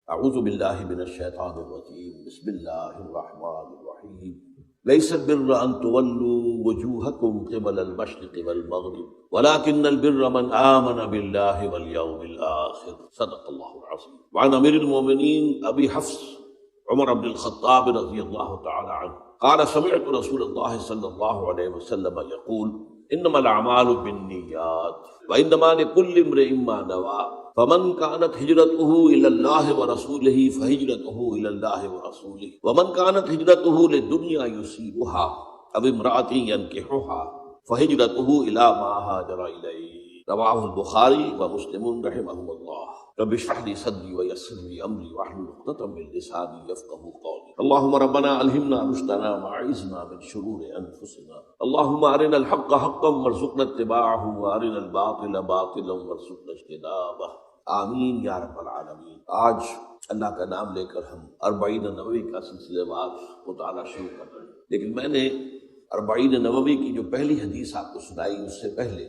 اعوذ باللہ من الشیطان الرجیم بسم اللہ الرحمن الرحیم لیس البر ان تولوا وجوہکم قبل المشرق والمغرب ولكن البر من آمن باللہ والیوم الآخر صدق اللہ العظیم۔ وعن امیر المؤمنین ابی حفص عمر بن الخطاب رضی اللہ تعالی عنہ قال سمعت رسول اللہ صلی اللہ علیہ وسلم یقول انما الاعمال بالنیات وانما لكل امرئ ما نوى فمن كانت هجرته الى الله ورسوله فهجرته الى الله ورسوله ومن كانت هجرته للدنيا يصيبها او امرأة ينكحها فهجرته الى ما هاجر اليه رواه البخاری ومسلم رحمهم الله۔ رب اشرح لي صدري ويسر لي امري واحلل عقدة من لساني يفقهوا قولي۔ اللهم ربنا الهمنا رشدنا واعذنا من شرور انفسنا، اللهم ارنا الحق حقا وارزقنا اتباعه وارنا الباطل باطلا وارزقنا اجتنابه، آمین یا رب العالمین۔ آج اللہ کا نام لے کر ہم اربعین نووی کا سلسلے وار مطالعہ شروع کر رہے ہیں، لیکن میں نے اربعین نووی کی جو پہلی حدیث آپ کو سنائی اس سے پہلے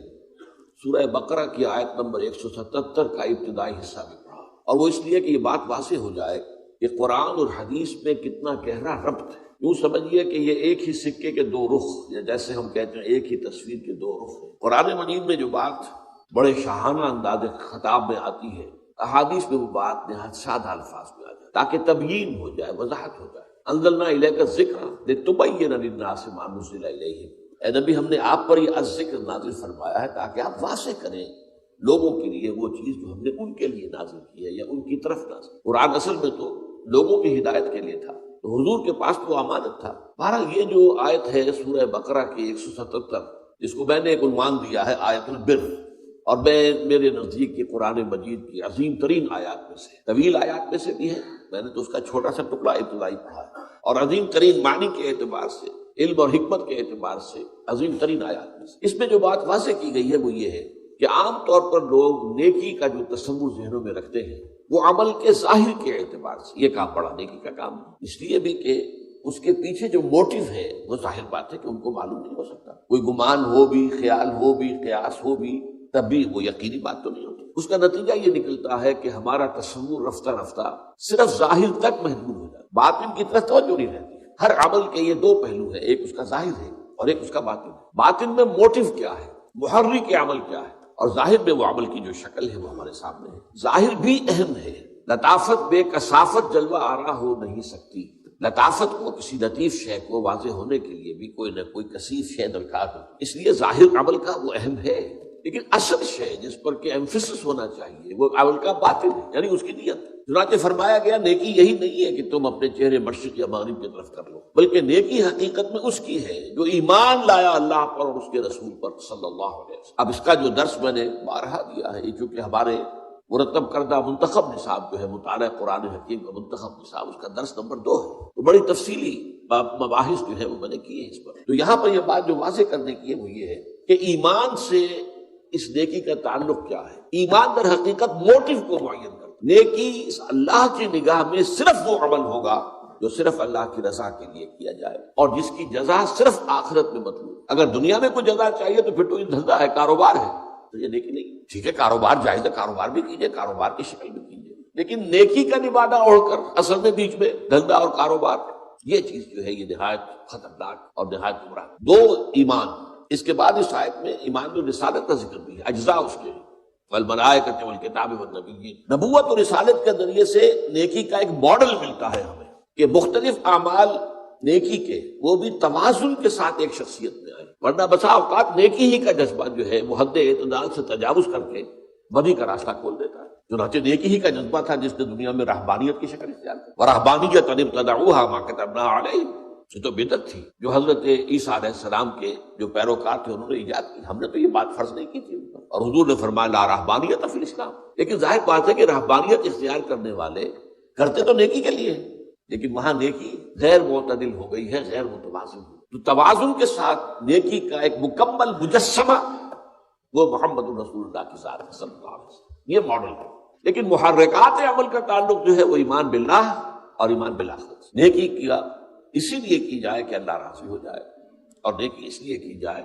سورہ بقرہ کی آیت نمبر 177 کا ابتدائی حصہ بھی پڑھا، اور وہ اس لیے کہ یہ بات واضح ہو جائے کہ قرآن اور حدیث میں کتنا گہرا ربط ہے۔ یوں سمجھیے کہ یہ ایک ہی سکے کے دو رخ، یا جیسے ہم کہتے ہیں ایک ہی تصویر کے دو رخ ہیں۔ قرآن مجید میں جو بات بڑے شاہانہ انداز خطاب میں آتی ہے، احادیث میں وہ بات نہایت سادہ الفاظ میں آ جائے تاکہ تبیین ہو جائے، وضاحت ہو جائے۔ انزلنا الیک الذکر لتبین للناس ما نزل الیہم، اے نبی ہم نے آپ پر یہ الذکر نازل فرمایا ہے تاکہ آپ واضح کریں لوگوں کے لیے وہ چیز جو ہم نے ان کے لیے نازل کی ہے یا ان کی طرف نازل۔ قرآن اصل میں تو لوگوں کی ہدایت کے لیے تھا، تو حضور کے پاس تو امانت تھا۔ بہرحال یہ جو آیت ہے سورہ بقرہ کی 177، جس کو میں نے ایک عنوان دیا ہے آیت البر، اور میرے نزدیک کی قرآن مجید کی عظیم ترین آیات میں سے، طویل آیات میں سے بھی ہے، میں نے تو اس کا چھوٹا سا ٹکڑا ابتدائی پڑھا ہے، اور عظیم ترین معنی کے اعتبار سے، علم اور حکمت کے اعتبار سے عظیم ترین آیات میں سے۔ اس میں جو بات واضح کی گئی ہے وہ یہ ہے کہ عام طور پر لوگ نیکی کا جو تصور ذہنوں میں رکھتے ہیں وہ عمل کے ظاہر کے اعتبار سے، یہ کام بڑا نیکی کا کام ہے، اس لیے بھی کہ اس کے پیچھے جو موٹیو ہے وہ ظاہر بات ہے کہ ان کو معلوم نہیں ہو سکتا۔ کوئی گمان ہو بھی، خیال ہو بھی، قیاس ہو بھی، تب بھی وہ یقینی بات تو نہیں ہوتی۔ اس کا نتیجہ یہ نکلتا ہے کہ ہمارا تصور رفتہ رفتہ صرف ظاہر تک محدود ہو جاتا ہے، باطن کی طرف توجہ نہیں رہتی۔ ہر عمل کے یہ دو پہلو ہیں، ایک اس کا ظاہر ہے اور ایک اس کا باطن ہے۔ باطن میں موٹیو کیا ہے، محرک عمل کیا ہے، اور ظاہر میں وہ عمل کی جو شکل ہے وہ ہمارے سامنے ہے۔ ظاہر بھی اہم ہے، لطافت بے کثافت جلوہ آرا ہو نہیں سکتی۔ لطافت کو، کسی لطیف شے کو واضح ہونے کے لیے بھی کوئی نہ کوئی کثیف شے درکار ہے، اس لیے ظاہر عمل کا وہ اہم ہے، لیکن اصل شے جس پر کہ ایمفیسس ہونا چاہیے وہ عمل کا باطن ہے، یعنی اس کی نیت۔ چنانچہ فرمایا گیا نیکی یہی نہیں ہے کہ تم اپنے چہرے مشرق یا مغرب کی طرف کر لو، بلکہ نیکی حقیقت میں اس کی ہے جو ایمان لایا اللہ پر اور اس کے رسول پر صلی اللہ علیہ وسلم۔ اب اس کا جو درس میں نے بارہا دیا ہے، چونکہ ہمارے مرتب کردہ منتخب نصاب جو ہے مطالعہ قرآن حکیم کا منتخب نصاب، اس کا درس نمبر 2 ہے، تو بڑی تفصیلی مباحث جو ہے وہ میں نے کی ہے اس پر۔ تو یہاں پر یہ بات جو واضح کرنے کی ہے وہ یہ ہے کہ ایمان سے اس نیکی کا تعلق کیا ہے۔ ایمان در حقیقت موٹیو کو معین کرتا ہے۔ نیکی اللہ کی نگاہ میں صرف وہ عمل ہوگا جو صرف اللہ کی رضا کے لیے کیا جائے اور جس کی جزا صرف آخرت میں مطلوب۔ اگر دنیا میں کوئی جزا چاہیے تو پھر تو یہ دھندا ہے، کاروبار ہے، تو یہ نیکی نہیں۔ ٹھیک ہے، کاروبار جائز ہے، کاروبار بھی کیجئے، کاروبار کی شکل میں کیجئے، لیکن نیکی کا نبادہ اوڑھ کر اصل میں بیچ میں دھندا اور کاروبار، یہ چیز جو ہے یہ نہایت خطرناک اور نہایت گمراہ۔ دو ایمان۔ اس کے بعد اس آیت میں ایمان و رسالت کا ذکر بھی ہے، اجزاء اس کے، والملائکۃ والکتاب والنبیین۔ نبوت اور رسالت کے ذریعے سے نیکی کا ایک ماڈل ملتا ہے ہمیں کہ مختلف اعمال نیکی کے وہ بھی توازن کے ساتھ ایک شخصیت میں آئے، ورنہ بسا اوقات نیکی ہی کا جذبہ جو ہے وہ حد اعتدال سے تجاوز کر کے بدی کا راستہ کھول دیتا ہے۔ چنانچہ نیکی ہی کا جذبہ تھا جس نے دنیا میں رہبانیت کی شکل اختیار کی، ورہبانیۃ ابتدعوها ما کتبنا علیہم، یہ تو بدعت تھی جو حضرت عیسیٰ علیہ السلام کے جو پیروکار تھے انہوں نے ایجاد کی، ہم نے تو یہ بات فرض نہیں کی تھی ان پر، اور حضور نے فرمایا لا رہبانیت فی الاسلام۔ لیکن ظاہر بات ہے کہ رہبانیت اختیار کرنے والے کرتے تو نیکی کے لیے، لیکن وہاں نیکی غیر معتدل ہو گئی ہے، غیر متوازن ہو۔ تو توازن کے ساتھ نیکی کا ایک مکمل مجسمہ وہ محمد رسول اللہ کی ذات صلی اللہ علیہ وسلم، یہ ماڈل ہے۔ لیکن محرکات عمل کا تعلق جو ہے وہ ایمان باللہ اور ایمان بالآخرت۔ نیکی کیا اسی لیے کی جائے کہ اللہ راضی ہو جائے، اور نیکی اس لیے کی جائے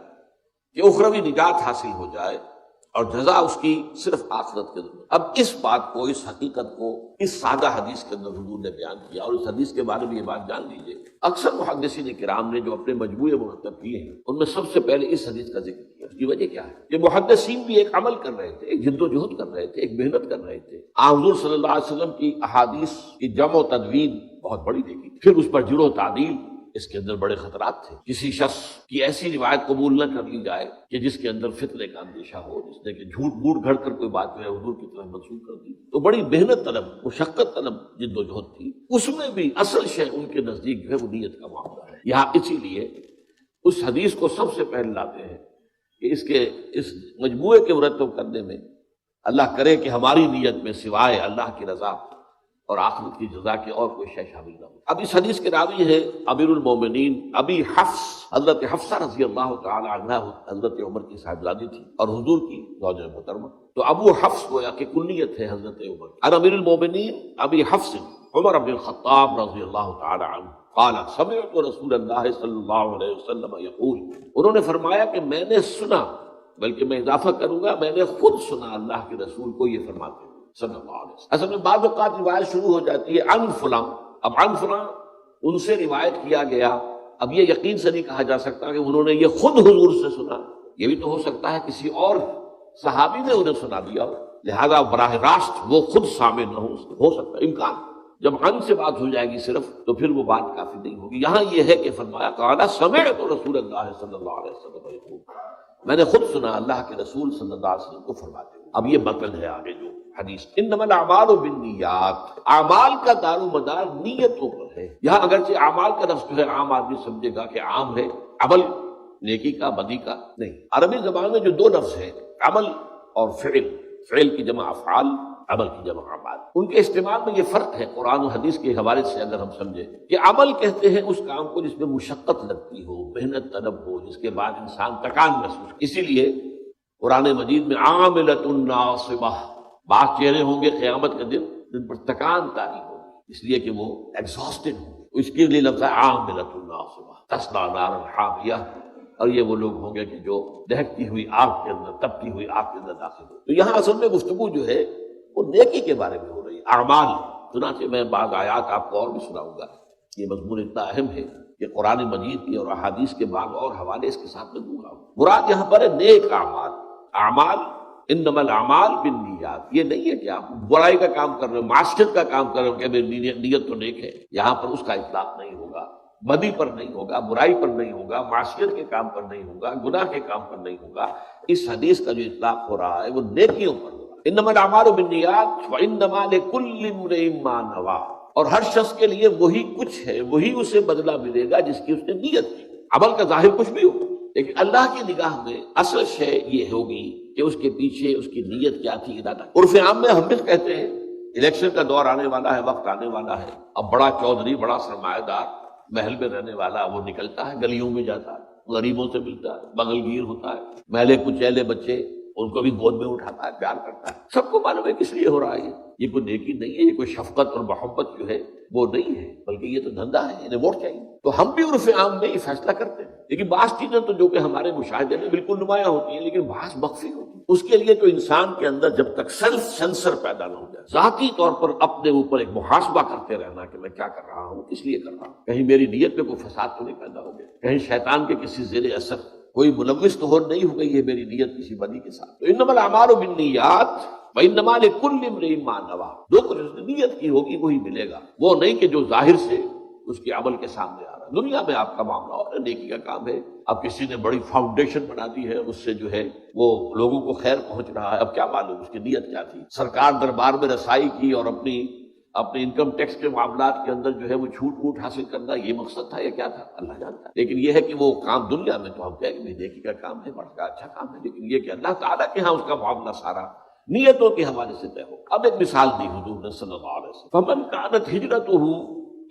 کہ اخروی نجات حاصل ہو جائے، اور جزا اس کی صرف آخرت کے اندر۔ اب اس بات کو، اس حقیقت کو اس سادہ حدیث کے اندر حضور نے بیان کیا، اور اس حدیث کے بارے میں یہ بات جان لیجیے، اکثر محدثین کرام نے جو اپنے مجموعے مرتب کیے ہیں ان میں سب سے پہلے اس حدیث کا ذکر کیا۔ اس کی وجہ کیا ہے کہ محدثین بھی ایک عمل کر رہے تھے، ایک جد و جہد کر رہے تھے، ایک محنت کر رہے تھے۔ حضور صلی اللہ علیہ وسلم کی احادیث کی جمع و تدوین بہت بڑی دیکھی، پھر اس پر جرح و تعدیل، اس کے اندر بڑے خطرات تھے۔ کسی شخص کی ایسی روایت قبول نہ کر لی جائے کہ جس کے اندر فتنے کا اندیشہ ہو، جس نے کہ جھوٹ موٹ گھڑ کر کوئی بات جو ہے حضور کی طرف منسوخ کر دی۔ تو بڑی محنت طلب، مشقت طلب جد و جہد تھی۔ اس میں بھی اصل شے ان کے نزدیک جو ہے وہ نیت کا معاملہ ہے۔ یہاں اسی لیے اس حدیث کو سب سے پہلے لاتے ہیں کہ اس مجموعے کے مرتب کرنے میں اللہ کرے کہ ہماری نیت میں سوائے اللہ کی رضا اور آخرت کی جزا کے اور کوئی شے شامل نہ ہو۔ اب اس حدیث کے راوی ہے امیر المومنین ابی حفص، حضرت حفصہ رضی اللہ تعالی عنہ، حضرت عمر کی صاحبزادی تھی اور حضور کی زوج محترمہ۔ تو ابو حفص گویا کہ کنیت ہے حضرت عمر۔ اور امیر المومنین ابی حفص عمر بن الخطاب رضی اللہ تعالی عنہ قال سمعت رسول اللہ صلی اللہ علیہ وسلم یقول، انہوں نے فرمایا کہ میں نے سنا، بلکہ میں اضافہ کروں گا میں نے خود سنا اللہ کے رسول کو یہ فرماتے ہیں صلی اللہ علیہ وسلم۔ اصل میں بعض اوقات روایت شروع ہو جاتی ہے عن فلاں، اب عن فلاں ان سے روایت کیا گیا، اب یہ یقین سے نہیں کہا جا سکتا کہ انہوں نے یہ خود حضور سے سنا، یہ بھی تو ہو سکتا ہے کسی اور صحابی نے انہیں سنا دیا ہو، لہذا براہ راست وہ خود سامع نہ ہو سکتا ہے، امکان۔ جب عن سے بات ہو جائے گی صرف تو پھر وہ بات کافی نہیں ہوگی۔ یہاں یہ ہے کہ فرمایا قال سمعت رسول اللہ صلی اللہ علیہ وسلم یقول، میں نے خود سنا اللہ کے رسول صلی اللہ علیہ وسلم کو فرماتے ہوئے۔ اب یہ مطلب ہے آگے جو حدیث، انما الاعمال بالنیات، اعمال کا دار و مدار نیتوں پر ہے۔ یہاں اگرچہ اعمال کا لفظ جو ہے عام آدمی سمجھے گا کہ عام ہے، عمل نیکی کا بدی کا نہیں۔ عربی زبان میں جو دو لفظ ہیں عمل اور فعل، فعل کی جمع افعال، عمل کی جمع اعمال، ان کے استعمال میں یہ فرق ہے قرآن و حدیث کے حوالے سے۔ اگر ہم سمجھیں کہ عمل کہتے ہیں اس کام کو جس میں مشقت لگتی ہو، محنت طلب ہو، جس کے بعد انسان تکان محسوس، اسی لیے قرآن مجید میں عاملۃ ناصبہ، بعض چہرے ہوں گے قیامت کے دن جن پر تکان طاری ہوگی، اس لیے کہ وہ ایگزاسٹڈ ہوں گے، اس کے لیے لفظ ہے عاملۃ ناصبہ تصلی نارا حامیہ، اور یہ وہ لوگ ہوں گے کہ جو دہکتی ہوئی آگ کے اندر، تپتی ہوئی آگ کے اندر داخل ہو۔ تو یہاں اصل میں گفتگو جو ہے وہ نیکی کے بارے میں ہو رہی ہے، اعمال۔ چنانچہ میں بعض آیات آپ کو اور بھی سناؤں گا، یہ مضمون اتنا اہم ہے کہ قرآن مجید کی اور احادیث کے بعد اور حوالے اس کے ساتھ میں دوں گا۔ مراد یہاں پر ہے نیک اعمال، اعمال انما الاعمال بالنیات۔ یہ نہیں ہے کہ آپ برائی کا کام کر رہے ہو، معصیت کا کام کر رہے ہو کہ میری نیت تو نیک ہے، یہاں پر اس کا اطلاق نہیں ہوگا، بدی پر نہیں ہوگا، برائی پر نہیں ہوگا، معصیت کے کام پر نہیں ہوگا، گناہ کے کام پر نہیں ہوگا۔ اس حدیث کا جو اطلاق ہو رہا ہے وہ نیکیوں پر ہوگا۔ انما الاعمال بالنیات وانما لکل امرئ ما نوى، اور ہر شخص کے لیے وہی کچھ ہے، وہی اسے بدلہ ملے گا جس کی اس نے نیت کی۔ عمل کا ظاہر کچھ بھی ہو، لیکن اللہ کی نگاہ میں اصل شے یہ ہوگی کہ اس کے پیچھے اس کی نیت کیا تھی، ارادہ۔ عرف عام میں ہم بھی کہتے ہیں الیکشن کا دور آنے والا ہے، وقت آنے والا ہے، اب بڑا چودھری، بڑا سرمایہ دار، محل میں رہنے والا وہ نکلتا ہے، گلیوں میں جاتا ہے، غریبوں سے ملتا ہے، بغل گیر ہوتا ہے، میلے کچیلے بچے ان کو بھی گود میں اٹھاتا ہے، پیار کرتا ہے۔ سب کو معلوم ہے کس لیے ہو رہا ہے، یہ کوئی نیکی نہیں ہے، یہ کوئی شفقت اور محبت جو ہے وہ نہیں ہے، بلکہ یہ تو دھندا ہے، انہیں ووٹ چاہیے۔ تو ہم بھی عرف عام میں یہ فیصلہ کرتے ہیں، لیکن بعض چیزیں تو جو کہ ہمارے مشاہدے میں بالکل نمایاں ہوتی ہیں، لیکن بعض مخفی ہوتی ہیں۔ اس کے لیے تو انسان کے اندر جب تک سیلف سینسر پیدا نہ ہو جائے، ذاتی طور پر اپنے اوپر ایک محاسبہ کرتے رہنا کہ میں کیا کر رہا ہوں، کس لیے کر رہا ہوں، کہیں میری نیت میں کوئی فساد تو نہیں پیدا ہو گیا، کہیں شیطان کے کسی زیر اثر کوئی ملوث تو نہیں ہو گئی ہے میری نیت کسی بدی کے ساتھ۔ تو انما الاعمال بالنیات وانما لکل امرئ ما نوى، جو کچھ اس نے نیت کی ہوگی وہی ملے گا، وہ نہیں کہ جو ظاہر سے اس کے عمل کے سامنے آ رہا ہے۔ دنیا میں آپ کا معاملہ اور نیکی کا کام ہے، اب کسی نے بڑی فاؤنڈیشن بنا دی ہے، اس سے جو ہے وہ لوگوں کو خیر پہنچ رہا ہے، اب کیا معلوم اس کی نیت کیا تھی۔ سرکار دربار میں رسائی کی اور اپنے انکم ٹیکس کے معاملات کے اندر جو ہے وہ چھوٹ ووٹ حاصل کرنا، یہ مقصد تھا یا کیا تھا اللہ جانتا ہے۔ لیکن یہ ہے کہ وہ کام دنیا میں تو ہم کہیں کہ نیکی کا کام ہے، بڑا اچھا کام ہے، لیکن یہ کہ اللہ تعالیٰ کے ہاں اس کا معاملہ سارا نیتوں کے حوالے سے طے ہو۔ اب ایک مثال دی حضور نے صلی اللہ علیہ وسلم، فمن كانت ہجرته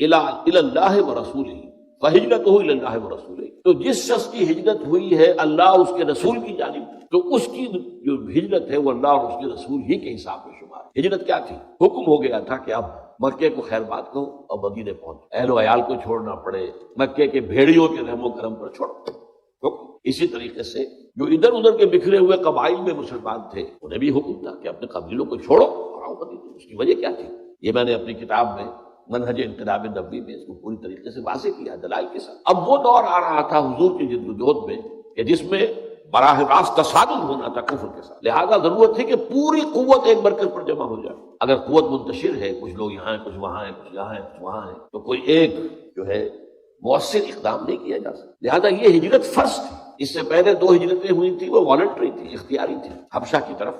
الى اللہ ورسولہ فہجرته الى اللہ ورسولہ، تو جس شخص کی ہجرت ہوئی ہے اللہ اور اس کے رسول کی جانب، تو اس کی جو ہجرت ہے وہ اللہ اور اس کے رسول ہی کے حساب میں شمار۔ ہجرت کیا تھی؟ حکم ہو گیا تھا کہ اب مکے کو خیر بات کہو اور مدینے پہنچ، اہل و عیال کو چھوڑنا پڑے، مکے کے بھیڑیوں کے رحم و کرم پر چھوڑو۔ حکم۔ اسی طریقے سے جو ادھر ادھر کے بکھرے ہوئے قبائل میں مسلمان تھے انہیں بھی حکم تھا کہ اپنے قبیلوں کو چھوڑو اور آؤ مدینے۔ اس کی وجہ کیا تھی؟ یہ میں نے اپنی کتاب میں منہج انقلاب نبوی میں اس کو پوری طریقے سے واضح کیا دلائل کے ساتھ۔ اب وہ دور آ رہا تھا حضور کی جد و جہد میں کہ جس میں براہ راست تصادم ہونا تھا کفر کے ساتھ، لہذا ضرورت تھی کہ پوری قوت ایک مرکز پر جمع ہو جائے۔ اگر قوت منتشر ہے، کچھ لوگ یہاں ہیں، کچھ وہاں ہیں، کچھ یہاں ہیں، کچھ وہاں ہیں، تو کوئی ایک جو ہے مؤثر اقدام نہیں کیا جا سکتا۔ لہذا یہ ہجرت فرض تھی۔ اس سے پہلے 2 ہجرتیں ہوئی تھیں، وہ والنٹری تھی، اختیاری تھی، حبشہ کی طرف۔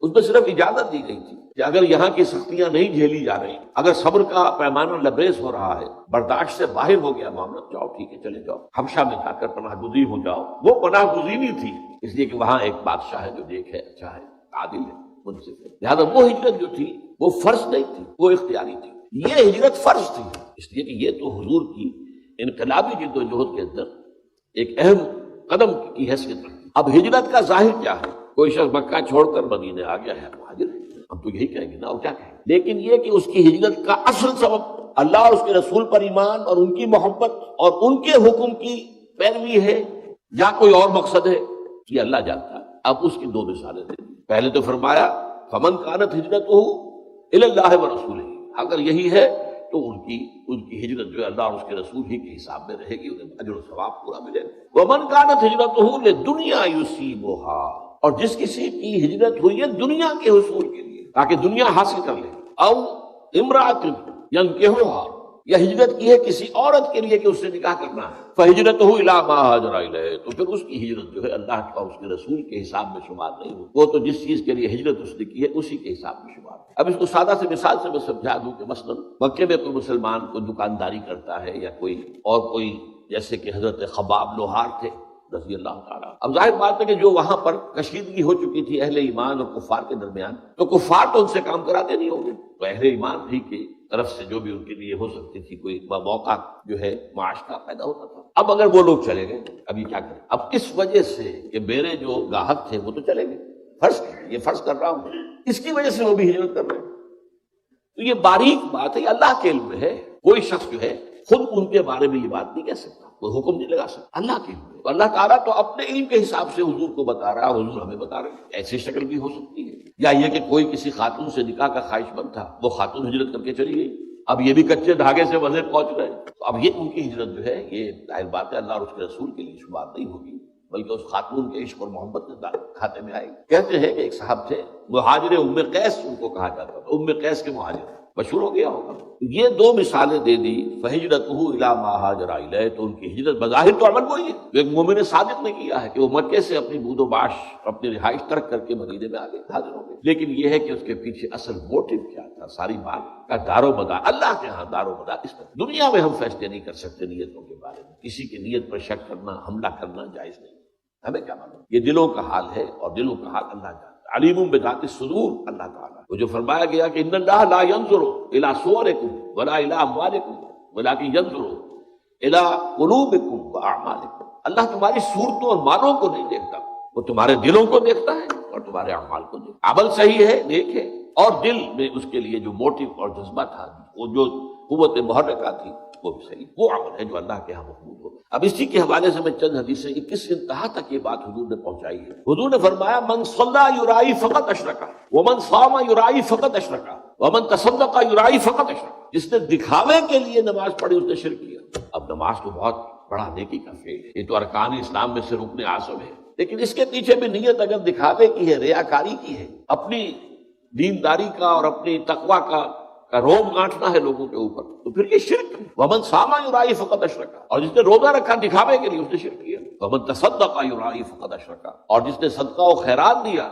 اس میں صرف اجازت دی گئی تھی کہ اگر یہاں کی سختیاں نہیں جھیلی جا رہی، اگر صبر کا پیمانہ لبریز ہو رہا ہے، برداشت سے باہر ہو گیا معاملہ، جاؤ ٹھیک ہے، چلے جاؤ، حبشہ میں جا کر پناہ گزین ہو جاؤ۔ وہ پناہ گزینی تھی اس لیے کہ وہاں ایک بادشاہ ہے جو نیک ہے، اچھا ہے، عادل ہے، منصف ہے۔ لہٰذا وہ ہجرت جو تھی وہ فرض نہیں تھی، وہ اختیاری تھی۔ یہ ہجرت فرض تھی اس لیے کہ یہ تو حضور کی انقلابی جد و جہد کے اندر ایک اہم قدم کی حیثیت رکھتی۔ اب ہجرت کا ظاہر کیا ہے؟ کوئی شخص مکہ چھوڑ کر مدینے آ گیا ہے، مہاجر ہے، ہم تو یہی کہیں گے نا، اور کیا کہیں گے؟ لیکن یہ کہ اس کی ہجرت کا اصل سبب اللہ اور اس کے رسول پر ایمان اور ان کی محبت اور ان کے حکم کی پیروی ہے یا کوئی اور مقصد ہے، یہ اللہ جانتا ہے۔ اب اس کی 2 مثالیں دیں۔ پہلے تو فرمایا فمن کانت ہجرتہ الی اللہ ورسولہ، اگر یہی ہے تو ان کی ہجرت جو ہے اللہ اور اس کے رسول ہی کے حساب میں رہے گی، انہیں اجر و ثواب پورا ملے گا۔ ومن کانت ہجرتہ لدنیا یصیبھا، اور جس کسی کی ہجرت ہوئی ہے دنیا کے حصول کے لیے تاکہ دنیا حاصل کر لے، او امرأۃ ینکحھا، یا ہجرت کی ہے کسی عورت کے لیے کہ اس سے نکاح کرنا ہے، فہجرتہ الی ما ہاجر الیہ، تو پھر اس کی ہجرت جو ہے اللہ کا اس کے رسول کے حساب میں شمار نہیں ہوگی، وہ تو جس چیز کے لیے ہجرت اس نے کی ہے اسی کے حساب میں شمار ہے۔ اب اس کو سادہ سے مثال سے میں سمجھا دوں کہ مثلا مکے میں کوئی مسلمان کوئی دکانداری کرتا ہے یا کوئی جیسے کہ حضرت خباب لوہار تھے رضی اللہ تعالیٰ۔ اب ظاہر بات ہے کہ جو وہاں پر کشیدگی ہو چکی تھی اہل ایمان اور کفار کے درمیان، تو کفار تو ان سے کام کراتے نہیں ہوں گے، تو اہل ایمان ہی کی طرف سے جو بھی ان کے لیے ہو سکتی تھی کوئی موقع جو ہے معاش کا پیدا ہوتا تھا۔ اب اگر وہ لوگ چلے گئے، اب یہ کیا کریں؟ اب اس وجہ سے کہ میرے جو گاہک تھے وہ تو چلے گئے، یہ فرض کر رہا ہوں، اس کی وجہ سے وہ بھی ہجرت کر رہے ہیں، تو یہ باریک بات ہے، یہ اللہ کے علم میں ہے۔ کوئی شخص جو ہے خود ان کے بارے میں یہ بات نہیں کہہ سکتا، کوئی حکم نہیں لگا سکتا، اللہ کے علم میں۔ تو اللہ تعالیٰ تو اپنے علم کے حساب سے حضور کو بتا رہا ہے، حضور ہمیں بتا رہے ہیں۔ ایسی شکل بھی ہو سکتی ہے، یا یہ کہ کوئی کسی خاتون سے نکاح کا خواہش مند تھا، وہ خاتون ہجرت کر کے چلی گئی، اب یہ بھی کچے دھاگے سے وزے پہنچ رہے، تو اب یہ ان کی ہجرت جو ہے یہ ظاہر بات ہے اللہ اور اس کے رسول کے لیے شمار نہیں ہوگی، بلکہ اس خاتون کے عشق اور محبت کے کھاتے میں آئے گی۔ کہتے ہیں کہ ایک صاحب تھے مہاجر ام قیس ان کو کہا جاتا تھا، ام قیس کے مہاجر، مشہور ہو گیا ہوگا۔ یہ 2 مثالیں دے دی، فہجرتہ الی ما ہاجر الیہ، تو ان کی ہجرت بظاہر تو عمل وہی ہے جو ایک مومن صادق نے کیا ہے کہ وہ مکے سے اپنی بود و باش اپنی رہائش ترک کر کے مدینے میں آگے حاضر ہو گئے، لیکن یہ ہے کہ اس کے پیچھے اصل موٹو کیا تھا، ساری بات کا دار و مدار اللہ کے ہاں دار و مدار اس پر۔ دنیا میں ہم فیصلے نہیں کر سکتے نیتوں کے بارے میں، کسی کی نیت پر شک کرنا، حملہ کرنا جائز نہیں، ہمیں کیا معلوم؟ یہ دلوں کا حال ہے اور دلوں کا حال اللہ جانتا ہے، علیم بذات الصدور اللہ تعالیٰ۔ وہ جو فرمایا گیا کہ ان اللہ لا ينظر الى صورکم ولا الى اموالکم ولكن ينظر الى قلوبکم واعمالکم، اللہ تمہاری صورتوں اور مالوں کو نہیں دیکھتا، وہ تمہارے دلوں کو دیکھتا ہے اور تمہارے اعمال کو دیکھتا ہے۔ عمل صحیح ہے، نیک ہے، اور دل میں اس کے لیے جو موٹیو اور جذبہ تھا، وہ جو قوت محرکہ تھی، وہ بھی صحیح، وہ عمل ہے جو اللہ کے ہاں مقبول ہو۔ اب اسی کے حوالے سے میں چند حدیثیں، کس انتہا تک یہ بات حضور نے پہنچائی ہے۔ حضور نے فرمایا من صلی یرائی فقط اشرک، ومن صام یرائی فقط اشرک، ومن تصدق یرائی فقط اشرک، جس نے دکھاوے کے لیے نماز پڑھی اس نے شرک کیا۔ اب نماز تو بہت بڑا نیکی کا فعل ہے، یہ تو ارکان اسلام میں سے رکن اعظم ہے، لیکن اس کے پیچھے بھی نیت اگر دکھاوے کی ہے، ریاکاری کی ہے، اپنی دینداری کا اور اپنی تقوی کا روب گانٹنا ہے لوگوں کے اوپر، تو پھر یہ شرک ہے۔ ومن صام یرائی فقط اشرک، اور جس نے روزہ رکھا دکھاوے کے لیے اس نے شرک کیا۔ ومن تصدق یرائی فقط اشرک، اور جس نے صدقہ و خیرات دیا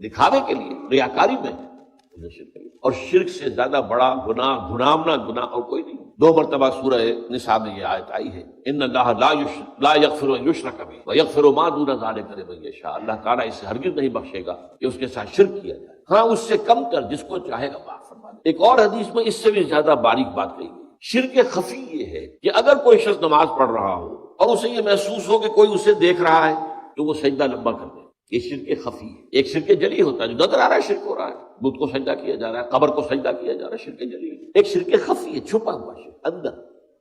دکھاوے کے لیے ریاکاری میں، اس نے شرک کیا۔ اور شرک سے زیادہ بڑا گناہ، گناہنا گناہ اور کوئی نہیں۔ 2 مرتبہ سورہ نساء میں یہ آیت آئی ہے، ان اللہ لا یغفر ان یشرک بہ ویغفر ما دون ذلک لمن یشاء، اللہ تعالیٰ اسے ہرگز نہیں بخشے گا کہ اس کے ساتھ شرک کیا جائے، ہاں اس سے کم کر جس کو چاہے گا معاف فرما دے۔ ایک اور حدیث میں اس سے بھی زیادہ باریک بات کہی گئی، شرک خفی یہ ہے کہ اگر کوئی شخص نماز پڑھ رہا ہو اور اسے یہ محسوس ہو کہ کوئی اسے دیکھ رہا ہے تو وہ سجدہ لمبا کر دے، یہ شرک خفی ہے۔ ایک شرک جلی ہوتا ہے جو نظر آ رہا ہے شرک ہو رہا ہے، بت کو سجدہ کیا جا رہا ہے، قبر کو سجدہ کیا جا رہا ہے، شرک جلی ہے۔ ایک شرک خفی ہے، چھپا ہوا شرک، اندر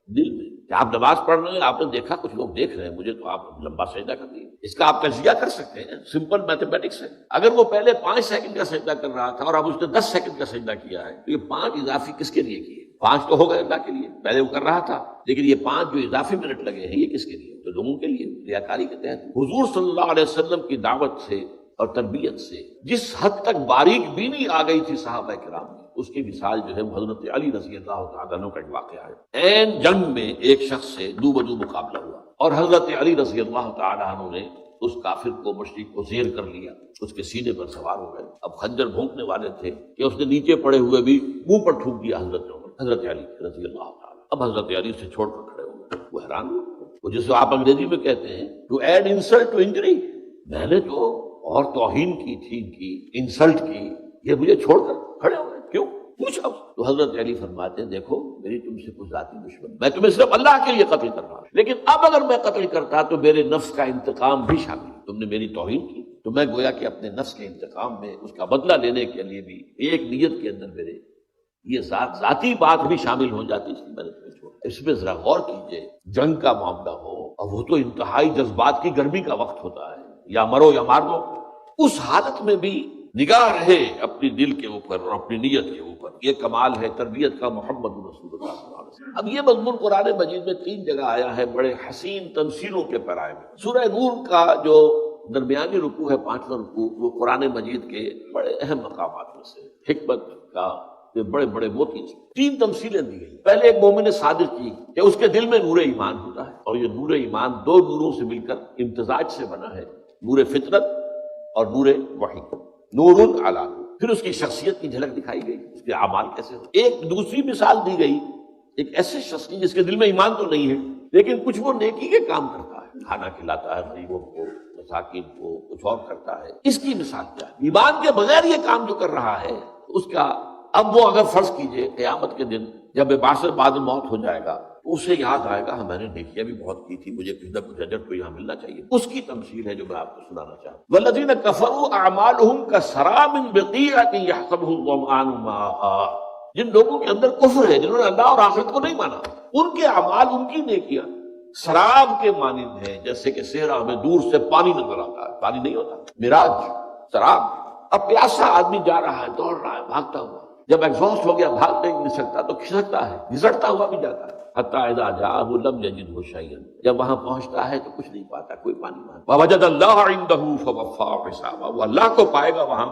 دل میں، کہ آپ نماز پڑھ رہے ہیں، آپ نے دیکھا کچھ لوگ دیکھ رہے ہیں مجھے، تو آپ لمبا سجدہ کر دیے، اس کا آپ تجزیہ کر سکتے ہیں، سمپل میتھمیٹکس ہے۔ اگر وہ پہلے 5 سیکنڈ کا سجدہ کر رہا تھا اور اب اس نے 10 سیکنڈ کا سجدہ کیا ہے، تو یہ 5 اضافی کس کے لیے کیے؟ 5 تو ہو گئے اللہ کے لیے، پہلے وہ کر رہا تھا، لیکن یہ 5 جو اضافی منٹ لگے ہیں یہ کس کے لیے؟ تو لوگوں کے لیے، ریاکاری کے تحت۔ حضور صلی اللہ علیہ وسلم کی دعوت سے اور تربیت سے جس حد تک باریک بینی آ گئی تھی صحابہ کرام میں، اس کی مثال جو ہے حضرت علی رضی اللہ تعالیٰ عنہ کا ایک واقعہ ہے۔ عین جنگ میں ایک شخص سے دو بدو مقابلہ ہوا اور حضرت علی رضی اللہ تعالیٰ عنہ نے اس کافر کو، مشرک کو زیر کر لیا، اس کے سینے پر سوار ہو گئے۔ اب خنجر بھونکنے والے تھے کہ اس نے نیچے پڑے ہوئے بھی منہ پر تھوک دیا حضرت علی رضی اللہ تعالیٰ۔ اب حضرت علی سے چھوڑ کر کھڑے ہو گئے، وہ حیران ہوئے، وہ جسے آپ انگریزی میں کہتے ہیں to add insult to injury, میں نے جو اور توہین کی تھی، کی انسلٹ کی، یہ مجھے چھوڑ کر کھڑے ہو گئے، کیوں؟ پوچھا۔ تو حضرت علی فرماتے ہیں دیکھو میری تم سے کوئی ذاتی دشمن، میں تمہیں صرف اللہ کے لیے قتل کر رہا ہوں، لیکن اب اگر میں قتل کرتا تو میرے نفس کا انتقام بھی شامل، تم نے میری توہین کی تو میں گویا کہ اپنے نفس کے انتقام میں اس کا بدلہ لینے کے لیے بھی ایک نیت کے اندر میرے یہ ذاتی بات بھی شامل ہو جاتی، اس لیے میں نے تمہیں چھوڑا۔ اس میں ذرا غور کیجئے، جنگ کا معاملہ ہو اور وہ تو انتہائی جذبات کی گرمی کا وقت ہوتا ہے، یا مرو یا مار دو، اس حالت میں بھی نگاہ رہے اپنی دل کے اوپر اور اپنی نیت کے اوپر، یہ کمال ہے تربیت کا محمد رسول اللہ صلی اللہ علیہ وسلم۔ اب یہ مضمون قرآن مجید میں 3 جگہ آیا ہے بڑے حسین تمثیلوں کے پیرائے میں۔ سورہ نور کا جو درمیانی رکوع ہے 5واں رکوع، وہ قرآن مجید کے بڑے اہم مقامات میں سے، حکمت کا یہ بڑے بڑے موتی، 3 تمثیلیں دی گئی۔ پہلے ایک مومن صادق کی کہ اس کے دل میں نور ایمان ہوتا ہے، اور یہ نور ایمان 2 نوروں سے مل کر امتزاج سے بنا ہے، نور فطرت اور نور وحی، نور علی نور۔ پھر اس کی شخصیت کی جھلک دکھائی گئی، اس کے اعمال کیسے ہو۔ ایک دوسری مثال دی گئی ایک ایسے شخص کی جس کے دل میں ایمان تو نہیں ہے لیکن کچھ وہ نیکی کے کام کرتا ہے، کھانا کھلاتا ہے غریبوں کو، مساکین کو، کچھ اور کرتا ہے۔ اس کی مثال کیا ہے؟ ایمان کے بغیر یہ کام جو کر رہا ہے اس کا، اب وہ اگر فرض کیجئے قیامت کے دن جب بعث بعد موت ہو جائے گا تو اسے یاد آئے گا میں نے نیکیاں بھی بہت کی تھی، مجھے کچھ نہ کچھ اجر تو یہاں ملنا چاہیے۔ اس کی تمثیل ہے جو میں آپ کو سنانا چاہتا ہوں۔ والذین کفروا اعمالهم کسراب بقیعة یحسبه الظمآن ماء، جن لوگوں کے اندر کفر ہے، جنہوں نے اللہ اور آخرت کو نہیں مانا، ان کے اعمال، ان کی نیکیاں سراب کے مانند ہیں، جیسے کہ صحرا میں دور سے پانی نظر آتا ہے، پانی نہیں ہوتا، مراج، سراب۔ اب پیاسا آدمی جا رہا ہے، دوڑ رہا ہے، بھاگتا ہوا، جب ایگزاسٹ ہو گیا، بھاگ نہیں سکتا تو کھسکتا ہے، گھسٹتا ہوا بھی جاتا ہے، حتی اذا جاءہ لم یجدہ شیئا، جب وہاں پہنچتا ہے تو کچھ نہیں پاتا، کوئی پانی نہیں۔ ووجد اللہ عندہ فوفاہ حسابہ، وہ اللہ کو پائے گا وہاں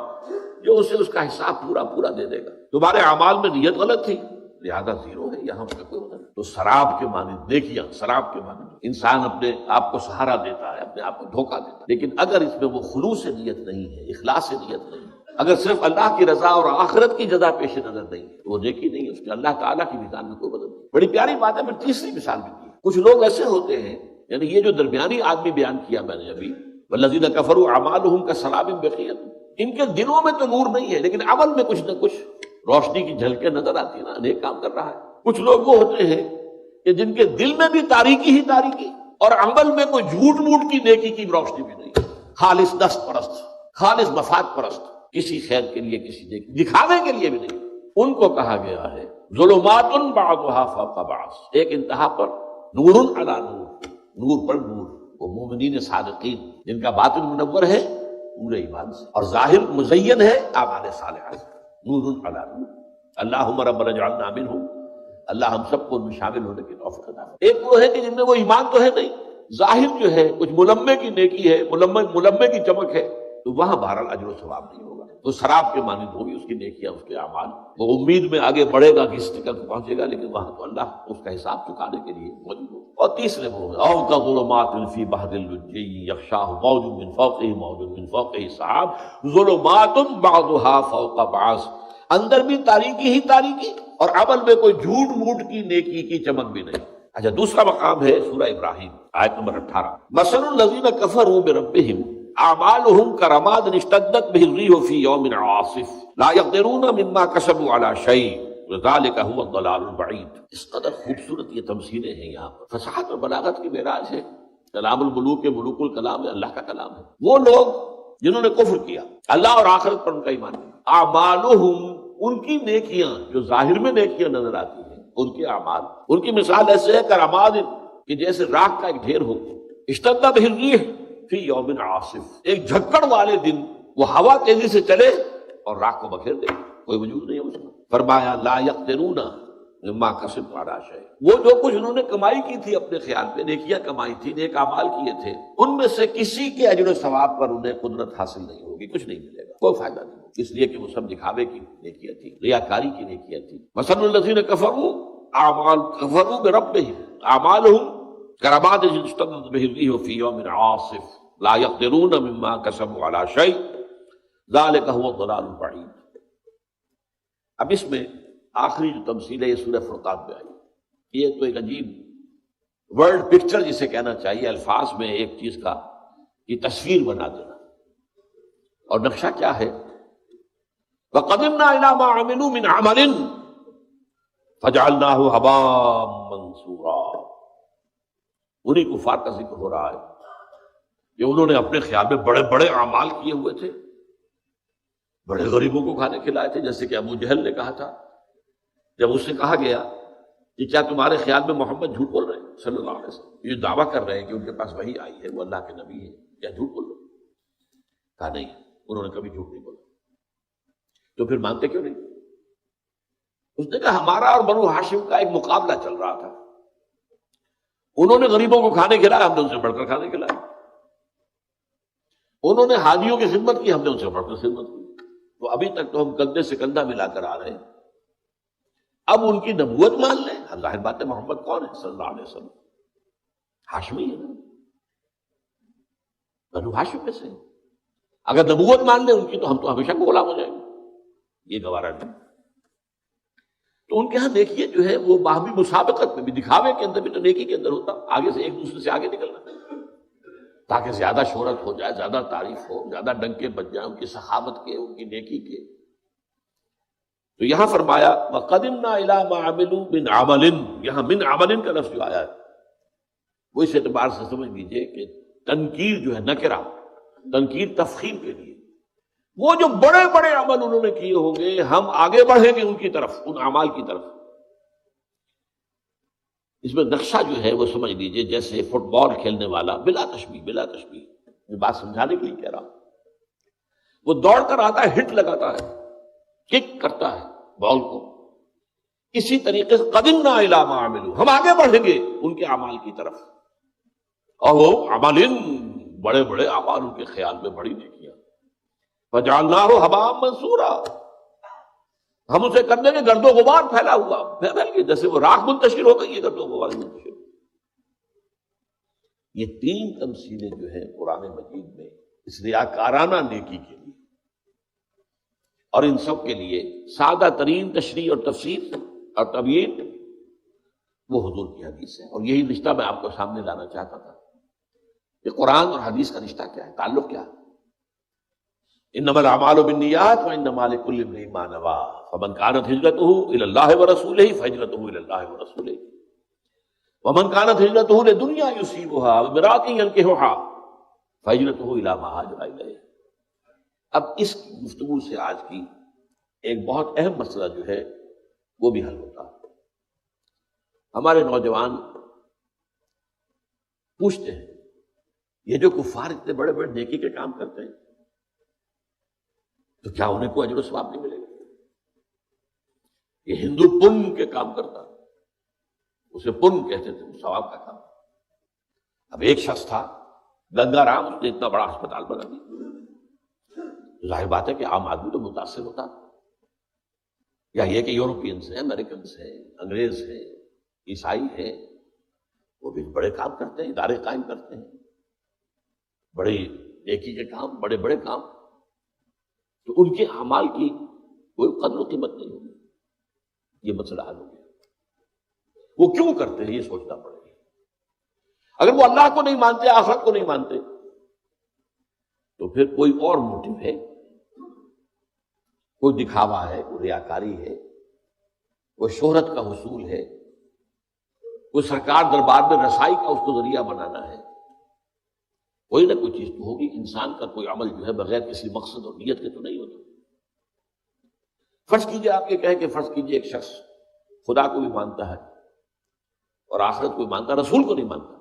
جو اسے اس کا حساب پورا پورا دے دے گا۔ تمہارے اعمال میں نیت غلط تھی لہذا زیرو ہے، یہاں پہ کوئی مطلب۔ تو سراب کے مانند نیکیاں، سراب کے مانند انسان اپنے آپ کو سہارا دیتا ہے، اپنے آپ کو دھوکہ دیتا ہے، لیکن اگر اس میں وہ خلوص نیت نہیں ہے، اخلاص نیت نہیں ہے، اگر صرف اللہ کی رضا اور آخرت کی جزا پیش نظر نہیں ہے تو وہ نیکی نہیں ہے، اس کے اللہ تعالیٰ کی میزان میں کوئی بدل نہیں۔ بڑی پیاری بات ہے۔ پھر تیسری مثال بھی دی، کچھ لوگ ایسے ہوتے ہیں، یعنی یہ جو درمیانی آدمی بیان کیا میں نے ابھی، والذین کفروا اعمالهم کسراب بقیعۃ، ان کے دلوں میں تو نور نہیں ہے لیکن عمل میں کچھ نہ کچھ روشنی کی جھلکیں نظر آتی ہیں نا، نیک کام کر رہا ہے۔ کچھ لوگ وہ ہوتے ہیں کہ جن کے دل میں بھی تاریکی ہی تاریکی اور عمل میں کوئی جھوٹ موٹ کی نیکی کی روشنی بھی نہیں، خالص دست پرست، خالص مفاد پرست، کسی خیر کے لیے، کسی نیکی دکھانے کے لیے بھی نہیں۔ ان کو کہا گیا ہے ظلمات بعضها فوق بعض، ایک انتہا پر نور علی نور، نور پر نور، وہ مومنین صادقین جن کا باطن منور ہے نور ایمان سے اور ظاہر مزین ہے اعمال صالحہ سے، نور علی نور۔ اللہم ربنا اجعلنا منہم، اللہ ہم سب کو ان میں شامل ہونے کی توفیق عطا فرما۔ ایک وہ ہے کہ جن میں وہ ایمان تو ہے نہیں، ظاہر جو ہے کچھ ملمے کی نیکی ہے، ملمے کی چمک ہے، تو وہاں بہرحال اجر و ثواب نہیں ہوگا، تو سراب کے مانند ہوگی اس کی نیکیاں، اس کے اعمال۔ وہ امید میں آگے بڑھے گا کہ اس تک پہنچے گا لیکن وہاں تو اللہ اس کا حساب چکانے کے لیے موجود ہوگا۔ اور تیسرے وہ او کظلمات فی بحر اللجی یغشاہ موج من فوقہ موج من فوقہ سحاب ظلمات بعضها فوق بعض، اندر بھی تاریکی ہی تاریکی اور عمل میں کوئی جھوٹ موٹ کی نیکی کی چمک بھی نہیں۔ اچھا، دوسرا مقام ہے سورہ ابراہیم آیت نمبر 18، مثل الذین کفروا بربہم اعمالهم کرماد اشتدت به الريح في يوم عاصف لا يقدرون مما كسبوا على شيء ذلك هو الضلال البعید۔ اس قدر خوبصورت یہ تمثیلیں ہیں یہاں پر، فصاحت اور بلاغت کی معراج ہے۔ کلام الملوک کے ملوک الکلام ہے، اللہ کا کلام ہے۔ وہ لوگ جنہوں نے کفر کیا، اللہ اور آخرت پر ان کا ایمان نہیں، اعمالهم، ان کی نیکیاں جو ظاہر میں نیکیاں نظر آتی ہیں، ان کے اعمال، ان کی مثال ایسے ہے کرماد کہ جیسے راکھ کا ایک ڈھیر ہو، اشتد بہ الریح فی یوم عاصف، ایک جھکڑ والے دن وہ ہوا تیزی سے چلے اور راکھ کو بکھیر دے، کوئی وجود نہیں ہے اس کا۔ فرمایا لا یقدرون مما کسبوا علی شیء، وہ جو کچھ انہوں نے کمائی کی تھی اپنے خیال پہ، نیکیاں کمائی تھی، نیک اعمال کیے تھے، ان میں سے کسی کے اجر و ثواب پر انہیں قدرت حاصل نہیں ہوگی، کچھ نہیں ملے گا، کوئی فائدہ نہیں، اس لیے کہ وہ سب دکھاوے کی نیکیاں تھی، ریاکاری کی نیکیاں تھی۔ مثل الذین کفروا بربہم اعمالہم کرماد اشتدت بہ الریح فی یوم عاصف لا یقدرون مما کسبوا علی شیء ذلک هو الضلال البعید۔ اب اس میں آخری جو تمثیل ہے یہ سورہ فرقان میں آئی، یہ تو ایک عجیب ورلڈ پکچر جسے کہنا چاہیے، الفاظ میں ایک چیز کا یہ تصویر بنا دینا، اور نقشہ کیا ہے؟ وَقَدِمْنَا إِلَىٰ مَا عَمِلُوا مِنْ عَمَلٍ فَجَعَلْنَاهُ هَبَاءً مَّنثُورًا۔ انہی کفار کا ذکر ہو رہا ہے کہ انہوں نے اپنے خیال میں بڑے بڑے اعمال کیے ہوئے تھے، بڑے غریبوں کو کھانے کھلائے تھے، جیسے کہ ابو جہل نے کہا تھا جب اس سے کہا گیا کہ کیا تمہارے خیال میں محمد جھوٹ بول رہے ہیں صلی اللہ علیہ وسلم، یہ دعویٰ کر رہے ہیں کہ ان کے پاس وحی آئی ہے، وہ اللہ کے نبی ہے، کیا جھوٹ بول رہے ہیں؟ کہا نہیں، انہوں نے کبھی جھوٹ نہیں بولا۔ تو پھر مانتے کیوں نہیں؟ اس نے کہا ہمارا اور بنو ہاشم کا ایک مقابلہ چل رہا تھا، انہوں نے غریبوں کو کھانے کھلایا، ہم نے ان سے بڑھ کر کھانے کھلایا، انہوں نے حاجیوں کی خدمت کی، ہم نے ان سے بڑھ کر خدمت کی، تو ابھی تک تو ہم کندھے سے کندھا ملا کر آ رہے ہیں، اب ان کی نبوت مان لیں۔ ظاہر بات ہے محمد کون ہے صلی اللہ علیہ وسلم؟ ہاشمی ہے نا، بنو ہاشم میں سے، اگر نبوت مان لیں ان کی تو ہم تو ہمیشہ کو غلام ہو جائیں گے، یہ گوارا نہیں۔ تو ان کے ہاں نیکی جو ہے وہ باہمی مسابقت میں بھی، دکھاوے کے اندر بھی تو نیکی کے اندر ہوتا، آگے سے ایک دوسرے سے آگے نکلنا تاکہ زیادہ شہرت ہو جائے، زیادہ تعریف ہو، زیادہ ڈنکے بج جائیں ان کی سخاوت کے، ان کی نیکی کے۔ تو یہاں فرمایا وَقَدِمْنَا إِلَىٰ مَا عَمِلُوا مِنْ عَمَلٍ، یہاں من عمل کا لفظ جو آیا ہے وہ اس اعتبار سے سمجھ لیجئے کہ تنکیر جو ہے نکرہ، تنکیر تفخیم کے لیے، وہ جو بڑے بڑے عمل انہوں نے کیے ہوں گے، ہم آگے بڑھیں گے ان کی طرف، ان اعمال کی طرف۔ اس میں نقشہ جو ہے وہ سمجھ لیجئے جیسے فٹ بال کھیلنے والا، بلا تشبیہ میں بات سمجھانے کے لیے کہہ رہا ہوں، وہ دوڑ کر آتا ہے، ہٹ لگاتا ہے، کک کرتا ہے بال کو، اسی طریقے سے قدمنا الی ما عملوا، ہم آگے بڑھیں گے ان کے اعمال کی طرف، اور وہ عمل بڑے بڑے اعمال ان کے خیال میں بڑی نیکیاں، فجعلناہ ھباء منثورا، ہم اسے کر دیں گے گرد و غبار پھیلا ہوا، پھیل کے جیسے وہ راکھ منتشر ہو گئی ہے، گرد و غبار منتشر۔ یہ تین تمثیلیں جو ہیں قرآن مجید میں اس ریاکارانہ نیکی کے لیے، اور ان سب کے لیے سادہ ترین تشریح اور تفسیر اور تبیین وہ حضور کی حدیث ہے، اور یہی رشتہ میں آپ کو سامنے لانا چاہتا تھا کہ قرآن اور حدیث کا رشتہ کیا ہے، تعلق کیا ہے۔ انما الاعمال بالنیات وانما لکل امرئ ما نوی فمن كانت ہجرته الى اللہ ورسولہ فہجرته الى اللہ ورسولہ ومن كانت ہجرته لدنیا یصیبها وامرأة ينکحها فہجرته الى ما ہاجر الیہ۔ اب اس گفتگو سے آج کی ایک بہت اہم مسئلہ جو ہے وہ بھی حل ہوتا ہے۔ ہمارے نوجوان پوچھتے ہیں یہ جو کفار اتنے بڑے بڑے نیکی کے کام کرتے ہیں تو کیا انہیں کوئی اجر و ثواب نہیں ملے گا؟ یہ ہندو پن کے کام کرتا، اسے پن کہتے تھے، ثواب کا کام۔ اب ایک شخص تھا گنگا رام، اس نے اتنا بڑا ہسپتال بنا دیا، ظاہر بات ہے کہ عام آدمی تو متاثر ہوتا، یا یہ کہ یورپینس ہیں، امریکنس ہیں، انگریز ہیں، عیسائی ہیں، وہ بھی بڑے کام کرتے ہیں، ادارے قائم کرتے ہیں، بڑے نیکی کے کام، بڑے بڑے کام، تو ان کے اعمال کی کوئی قدر و قیمت نہیں ہوگی۔ یہ مسئلہ حل ہو گیا۔ وہ کیوں کرتے ہیں یہ سوچنا پڑے گا۔ اگر وہ اللہ کو نہیں مانتے، آخرت کو نہیں مانتے، تو پھر کوئی اور موٹیو ہے، کوئی دکھاوا ہے، کوئی ریاکاری ہے، کوئی شہرت کا حصول ہے، کوئی سرکار دربار میں رسائی کا اس کو ذریعہ بنانا ہے، کوئی نہ کوئی چیز تو ہوگی۔ انسان کا کوئی عمل جو ہے بغیر کسی مقصد اور نیت کے تو نہیں ہوتا۔ فرض کیجئے آپ یہ کہیں کہ فرض کیجئے ایک شخص خدا کو بھی مانتا ہے، اور آخرت کو مانتا، رسول کو نہیں مانتا۔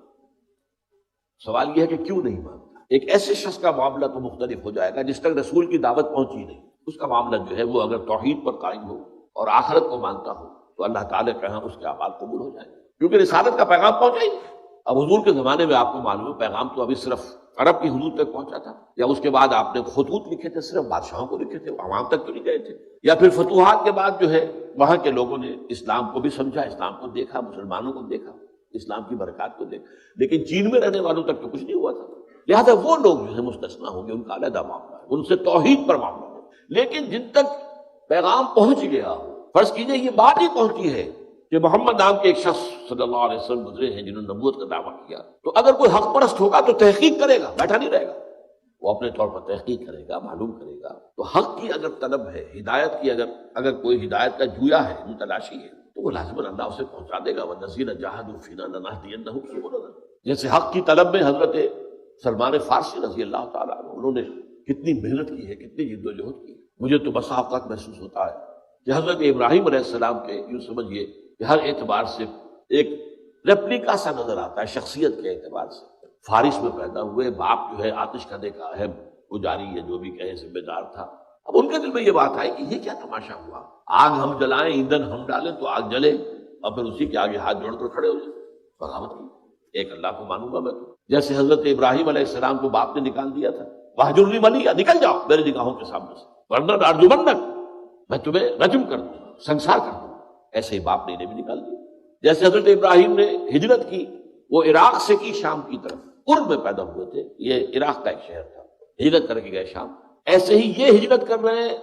سوال یہ ہے کہ کیوں نہیں مانتا؟ ایک ایسے شخص کا معاملہ تو مختلف ہو جائے گا جس تک رسول کی دعوت پہنچی نہیں، اس کا معاملہ جو ہے وہ اگر توحید پر قائم ہو اور آخرت کو مانتا ہو تو اللہ تعالیٰ کے ہاں اس کے اعمال قبول ہو جائیں گے، کیونکہ رسالت کا پیغام پہنچا ہی نہیں۔ اب حضور کے زمانے میں آپ کو معلوم ہے پیغام تو ابھی صرف عرب کی حدود تک پہنچا تھا، یا اس کے بعد آپ نے خطوط لکھے تھے، صرف بادشاہوں کو لکھے تھے، عوام تک تو نہیں گئے تھے، یا پھر فتوحات کے بعد جو ہے وہاں کے لوگوں نے اسلام کو بھی سمجھا، اسلام کو دیکھا، مسلمانوں کو دیکھا، اسلام کی برکات کو دیکھا، لیکن چین میں رہنے والوں تک تو کچھ نہیں ہوا تھا۔ لہذا وہ لوگ جو ہے مستثنیٰ ہوں گے، ان کا علیحدہ معاملہ ہے، ان سے توحید پر معاملہ ہے۔ لیکن جن تک پیغام پہنچ گیا، فرض کیجئے یہ بات ہی پہنچی ہے کہ محمد نام کے ایک شخص صلی اللہ علیہ وسلم گزرے ہیں جنہوں نے نبوت کا دعویٰ کیا، تو اگر کوئی حق پرست ہوگا تو تحقیق کرے گا، بیٹھا نہیں رہے گا، وہ اپنے طور پر تحقیق کرے گا، معلوم کرے گا۔ تو حق کی اگر طلب ہے، ہدایت کی اگر کوئی ہدایت کا جویا ہے، تلاشی ہے، تو وہ لازماً اللہ اسے پہنچا دے گا۔ وَالَّذِينَ جَاهَدُوا فِينَا لَنَهْدِيَنَّهُمْ سُبُلَنَا، جیسے حق کی طلب میں حضرت سلمان فارسی رضی اللہ تعالیٰ عنہ، انہوں نے کتنی محنت کی ہے، کتنی جد و جہد کی ہے۔ مجھے تو بسا اوقات محسوس ہوتا ہے کہ حضرت ابراہیم علیہ السلام کے یوں سمجھیے کہ ہر اعتبار سے ایک ریپلیکا سا نظر آتا ہے، شخصیت کے اعتبار سے۔ فارس میں پیدا ہوئے، باپ جو ہے آتش خانے کا اہم پجاری یا جو بھی کہیں ذمہ دار تھا۔ اب ان کے دل میں یہ بات آئی کہ یہ کیا تماشا ہوا، آگ ہم جلائیں، ایندھن ہم ڈالیں تو آگ جلے، اور پھر اسی کے آگے ہاتھ جوڑ کر کھڑے ہو جائیں، بغاوت کی، ایک اللہ کو مانوں گا میں تو۔ جیسے حضرت ابراہیم علیہ السلام کو باپ نے نکال دیا تھا، وَاہْجُرْنِی مَلِیًّا، نکل جاؤ میری نگاہوں کے سامنے سے، ورنہ لَأَرْجُمَنَّکَ، میں تمہیں رجم کر دوں، سنسار کر دوں۔ ایسے ہی باپ نے انہیں بھی نکال دیا۔ جیسے حضرت ابراہیم نے ہجرت کی، وہ عراق سے کی شام کی طرف، ارم میں پیدا ہوئے تھے، یہ عراق کا ایک شہر تھا، ہجرت کر کے گئے شام۔ ایسے ہی یہ ہجرت کر رہے ہیں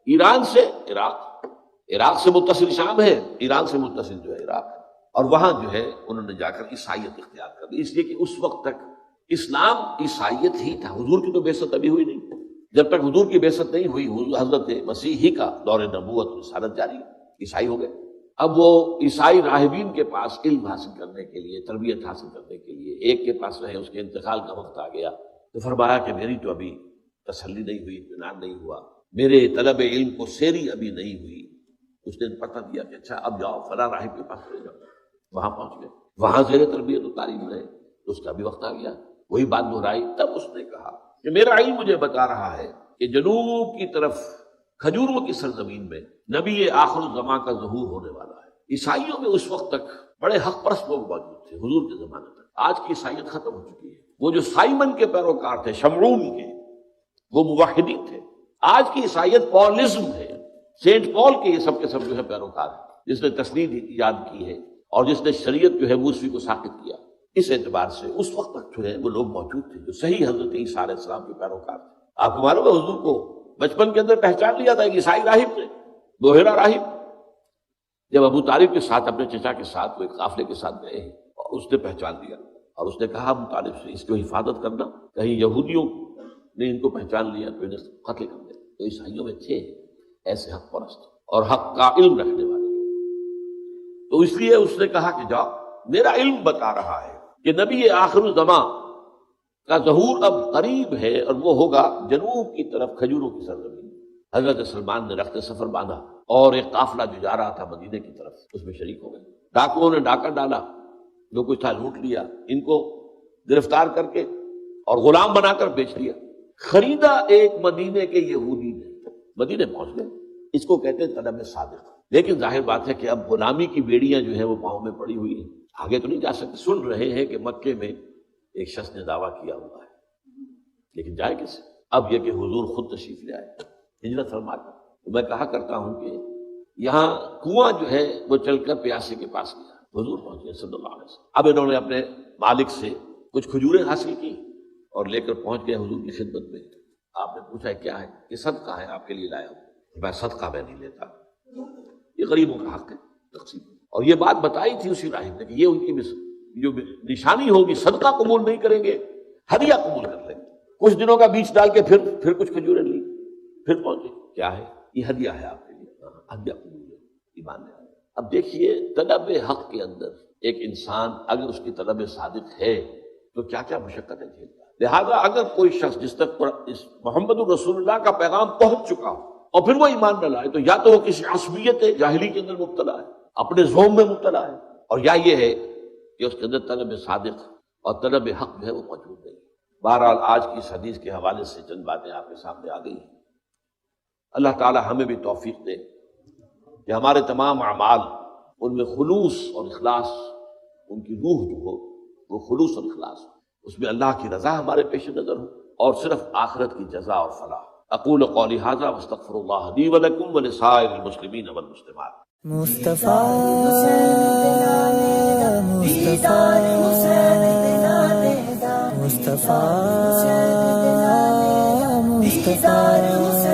ایران سے عراق، عراق سے متصل شام ہے، ایران سے متصل جو ہے عراق ہے، اور وہاں جو ہے انہوں نے جا کر عیسائیت اختیار کر لی، اس لیے کہ اس وقت تک اسلام عیسائیت ہی تھا، حضور کی تو بعثت ابھی ہوئی نہیں۔ جب تک حضور کی بعثت نہیں ہوئی، حضرت مسیح ہی کا دور نبوت و رسالت جاری، عیسائی ہو گئے۔ اب وہ عیسائی راہبین کے پاس علم حاصل کرنے کے لیے، تربیت حاصل کرنے کے لیے، ایک کے پاس رہے، اس کے انتقال کا وقت آ گیا تو فرمایا کہ میری تو ابھی تسلی نہیں ہوئی، اطمینان نہیں ہوا، میرے طلب علم کو سیری ابھی نہیں ہوئی۔ اس نے پتہ دیا کہ اچھا اب جاؤ فلاں راہب کے پاس چلے جاؤ، وہاں پہنچ گئے، وہاں زیر تربیت و تعلیم رہے، تو اس کا بھی وقت آ گیا، وہی بات دہرائی۔ تب اس نے کہا کہ میرا علم مجھے بتا رہا ہے کہ جنوب کی طرف کھجوروں کی سرزمین میں نبی آخر الزماں کا ظہور ہونے والا ہے۔ عیسائیوں میں اس وقت تک بڑے حق پرست لوگ موجود تھے حضور کے زمانے تک، آج کی عیسائیت ختم ہو چکی ہے۔ وہ جو سائمن کے پیروکار تھے، شمعون کے، وہ موحدین تھے۔ آج کی عیسائیت پالزم ہے، سینٹ پال کے یہ سب کے سب جو ہے پیروکار ہیں، جس نے تسنید ایجاد کی ہے اور جس نے شریعت جو ہے موسوی کو ساقط کیا۔ اس اعتبار سے اس وقت تک جو ہے وہ لوگ موجود تھے جو صحیح حضرت عیسیٰ علیہ السلام کے پیروکار تھے۔ آپ کو معلوم ہے حضور کو بچپن کے اندر پہچان لیا تھا ایک عیسائی راہب نے، بحیرہ راہب، جب ابو طالب کے ساتھ اپنے چچا کے ساتھ وہ ایک قافلے کے ساتھ گئے ہیں، اور اس نے پہچان لیا اور اس نے کہا ابو طالب سے اس کو حفاظت کرنا، کہیں یہودیوں نے ان کو پہچان لیا تو انہیں قتل کر دیا۔ تو عیسائیوں میں تھے ایسے حق پرست اور حق کا علم رکھنے والے، تو اس لیے اس نے کہا کہ جاؤ، میرا علم بتا رہا ہے کہ نبی آخر الزماں کا ظہور اب قریب ہے، اور وہ ہوگا جنوب کی طرف کھجوروں کی سرزمین۔ حضرت سلمان نے رخت سفر باندھا اور ایک قافلہ جو جا رہا تھا مدینے کی طرف اس میں شریک ہو گئے۔ ڈاکوؤں نے ڈاکہ ڈالا، جو کچھ تھا لوٹ لیا، ان کو گرفتار کر کے اور غلام بنا کر بیچ دیا۔ خریدا ایک مدینے کے یہودی نے، مدینے پہنچ گئے، اس کو کہتے ہیں طلب صادق۔ لیکن ظاہر بات ہے کہ اب غلامی کی بیڑیاں جو ہیں وہ پاؤں میں پڑی ہوئی ہیں، آگے تو نہیں جا سکتے۔ سن رہے ہیں کہ مکے میں ایک شخص نے دعویٰ کیا ہوا ہے، لیکن جائے کیسے؟ اب یہ کہ حضور خود تشریف لے آئے ہجرت فرما کر۔ میں کہا کرتا ہوں کہ یہاں کنواں جو ہے وہ چل کر پیاسے کے پاس گیا، حضور پہنچے صلی اللہ علیہ وسلم۔ اب انہوں نے اپنے مالک سے کچھ کھجوریں حاصل کی اور لے کر پہنچ گئے حضور کی خدمت میں۔ آپ نے پوچھا کیا ہے؟ یہ صدقہ ہے، آپ کے لیے لایا ہوں۔ میں صدقہ میں نہیں لیتا، یہ غریبوں کا حق ہے، تقسیم۔ اور یہ بات بتائی تھی اسی راہب نے کہ یہ ان کی جو نشانی ہوگی، صدقہ قبول نہیں کریں گے، ہدیہ قبول کر لیں گے۔ کچھ دنوں کا بیچ ڈال کے پھر کچھ کھجوریں لی، پھر پہنچے، کیا ہے؟ یہ ہدیہ ہے آپ کے لیے، ہدیہ قبول ہے، ایمان ہے۔ اب دیکھیے طلب حق کے اندر ایک انسان اگر اس کی طلب صادق ہے تو کیا کیا مشقتیں جھیلتا ہے۔ لہذا اگر کوئی شخص جس تک اس محمد الرسول اللہ کا پیغام پہنچ چکا ہو اور پھر وہ ایمان نہ لائے، تو یا تو وہ کسی عصبیت جاہلی کے اندر مبتلا ہے، اپنے زوم میں مبتلا ہے، اور یا یہ ہے کہ اس کے اندر طلب صادق اور طلب حق جو ہے وہ موجود نہیں. بہرحال آج کی اس حدیث کے حوالے سے چند باتیں آپ کے سامنے آ گئی ہیں. اللہ تعالی ہمیں بھی توفیق دے کہ ہمارے تمام اعمال ان میں خلوص اور اخلاص، ان کی روح جو ہو وہ خلوص اور اخلاص ہو، اس میں اللہ کی رضا ہمارے پیش نظر ہو اور صرف آخرت کی جزا اور فلاح. اقول قولی ھذا واستغفر اللہ لی ولکم ولسائر المسلمین والمسلمات. مصطفیٰ مصطفیٰ مصطفیٰ